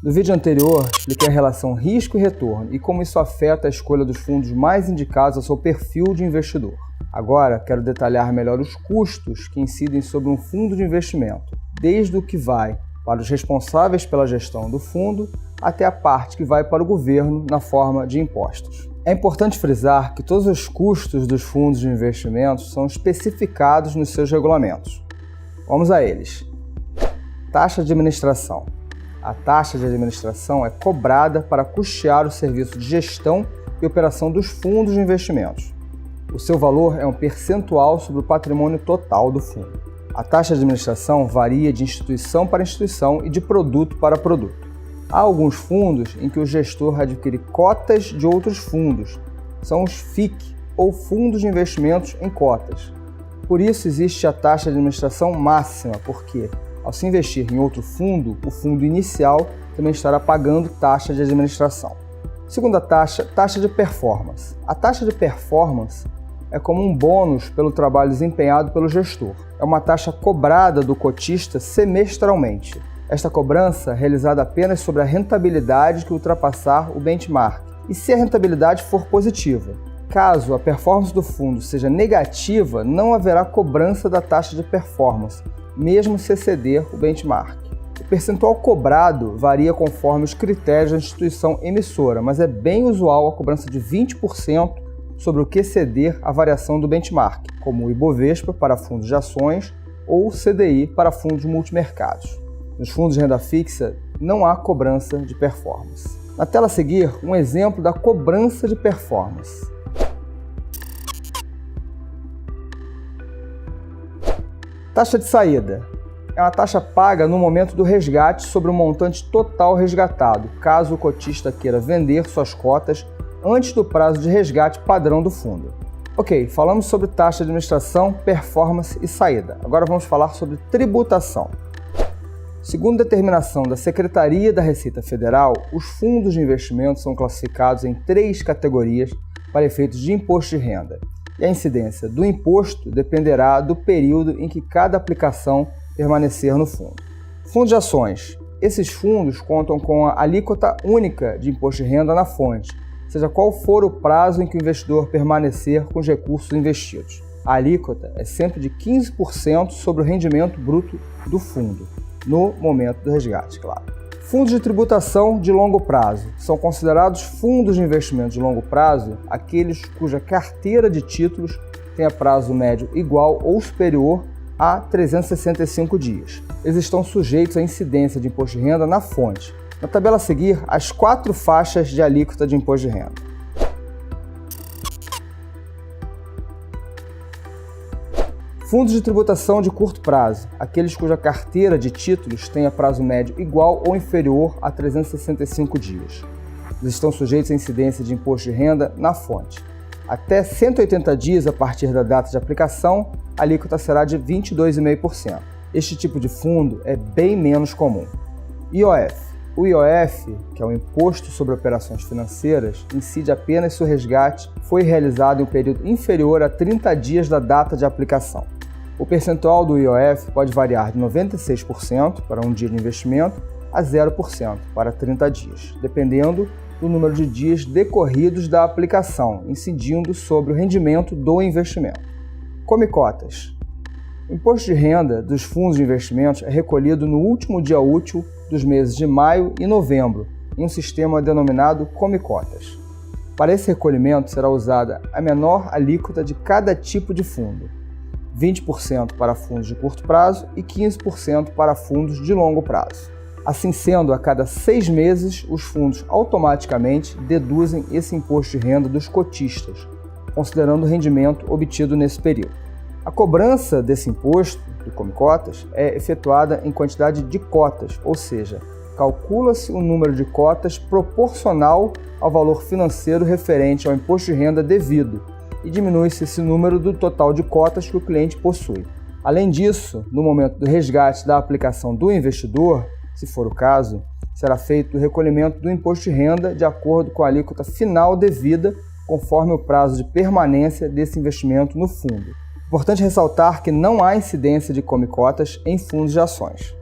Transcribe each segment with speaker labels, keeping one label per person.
Speaker 1: No vídeo anterior, expliquei a relação risco e retorno e como isso afeta a escolha dos fundos mais indicados ao seu perfil de investidor. Agora, quero detalhar melhor os custos que incidem sobre um fundo de investimento, desde o que vai para os responsáveis pela gestão do fundo até a parte que vai para o governo na forma de impostos. É importante frisar que todos os custos dos fundos de investimentos são especificados nos seus regulamentos. Vamos a eles. Taxa de administração. A taxa de administração é cobrada para custear o serviço de gestão e operação dos fundos de investimentos. O seu valor é um percentual sobre o patrimônio total do fundo. A taxa de administração varia de instituição para instituição e de produto para produto. Há alguns fundos em que o gestor adquire cotas de outros fundos. São os FIC, ou Fundos de Investimentos em Cotas. Por isso existe a taxa de administração máxima, porque, ao se investir em outro fundo, o fundo inicial também estará pagando taxa de administração. Segunda taxa, taxa de performance. A taxa de performance é como um bônus pelo trabalho desempenhado pelo gestor. É uma taxa cobrada do cotista semestralmente. Esta cobrança é realizada apenas sobre a rentabilidade que ultrapassar o benchmark, e se a rentabilidade for positiva. Caso a performance do fundo seja negativa, não haverá cobrança da taxa de performance, mesmo se exceder o benchmark. O percentual cobrado varia conforme os critérios da instituição emissora, mas é bem usual a cobrança de 20% sobre o que exceder a variação do benchmark, como o Ibovespa para fundos de ações ou o CDI para fundos multimercados. Nos fundos de renda fixa, não há cobrança de performance. Na tela a seguir, um exemplo da cobrança de performance. Taxa de saída. É uma taxa paga no momento do resgate sobre o montante total resgatado, caso o cotista queira vender suas cotas antes do prazo de resgate padrão do fundo. Ok, falamos sobre taxa de administração, performance e saída. Agora vamos falar sobre tributação. Segundo determinação da Secretaria da Receita Federal, os fundos de investimento são classificados em 3 categorias para efeitos de imposto de renda. E a incidência do imposto dependerá do período em que cada aplicação permanecer no fundo. Fundo de ações. Esses fundos contam com a alíquota única de imposto de renda na fonte, seja qual for o prazo em que o investidor permanecer com os recursos investidos. A alíquota é sempre de 15% sobre o rendimento bruto do fundo, no momento do resgate, claro. Fundos de tributação de longo prazo. São considerados fundos de investimento de longo prazo aqueles cuja carteira de títulos tenha prazo médio igual ou superior a 365 dias. Eles estão sujeitos à incidência de imposto de renda na fonte. Na tabela a seguir, as 4 faixas de alíquota de imposto de renda. Fundos de tributação de curto prazo, aqueles cuja carteira de títulos tenha prazo médio igual ou inferior a 365 dias. Eles estão sujeitos à incidência de imposto de renda na fonte. Até 180 dias a partir da data de aplicação, a alíquota será de 22,5%. Este tipo de fundo é bem menos comum. IOF. O IOF, que é o Imposto sobre Operações Financeiras, incide apenas se o resgate foi realizado em um período inferior a 30 dias da data de aplicação. O percentual do IOF pode variar de 96% para um dia de investimento a 0% para 30 dias, dependendo do número de dias decorridos da aplicação, incidindo sobre o rendimento do investimento. Come cotas. O imposto de renda dos fundos de investimentos é recolhido no último dia útil dos meses de maio e novembro, em um sistema denominado Come Cotas. Para esse recolhimento será usada a menor alíquota de cada tipo de fundo, 20% para fundos de curto prazo e 15% para fundos de longo prazo. Assim sendo, a cada 6 meses, os fundos automaticamente deduzem esse imposto de renda dos cotistas, considerando o rendimento obtido nesse período. A cobrança desse imposto, do Come Cotas, é efetuada em quantidade de cotas, ou seja, calcula-se o número de cotas proporcional ao valor financeiro referente ao imposto de renda devido e diminui-se esse número do total de cotas que o cliente possui. Além disso, no momento do resgate da aplicação do investidor, se for o caso, será feito o recolhimento do imposto de renda de acordo com a alíquota final devida, conforme o prazo de permanência desse investimento no fundo. Importante ressaltar que não há incidência de come cotas em fundos de ações.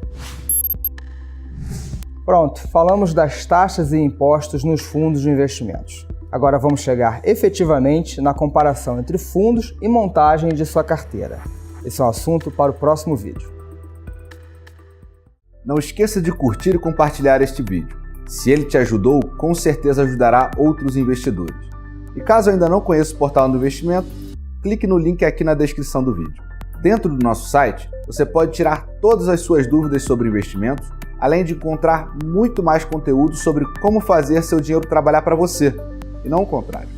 Speaker 1: Pronto, falamos das taxas e impostos nos fundos de investimentos. Agora vamos chegar efetivamente na comparação entre fundos e montagem de sua carteira. Esse é um assunto para o próximo vídeo.
Speaker 2: Não esqueça de curtir e compartilhar este vídeo. Se ele te ajudou, com certeza ajudará outros investidores. E caso ainda não conheça o Portal do Investimento, clique no link aqui na descrição do vídeo. Dentro do nosso site, você pode tirar todas as suas dúvidas sobre investimentos, além de encontrar muito mais conteúdo sobre como fazer seu dinheiro trabalhar para você, e não o contrário.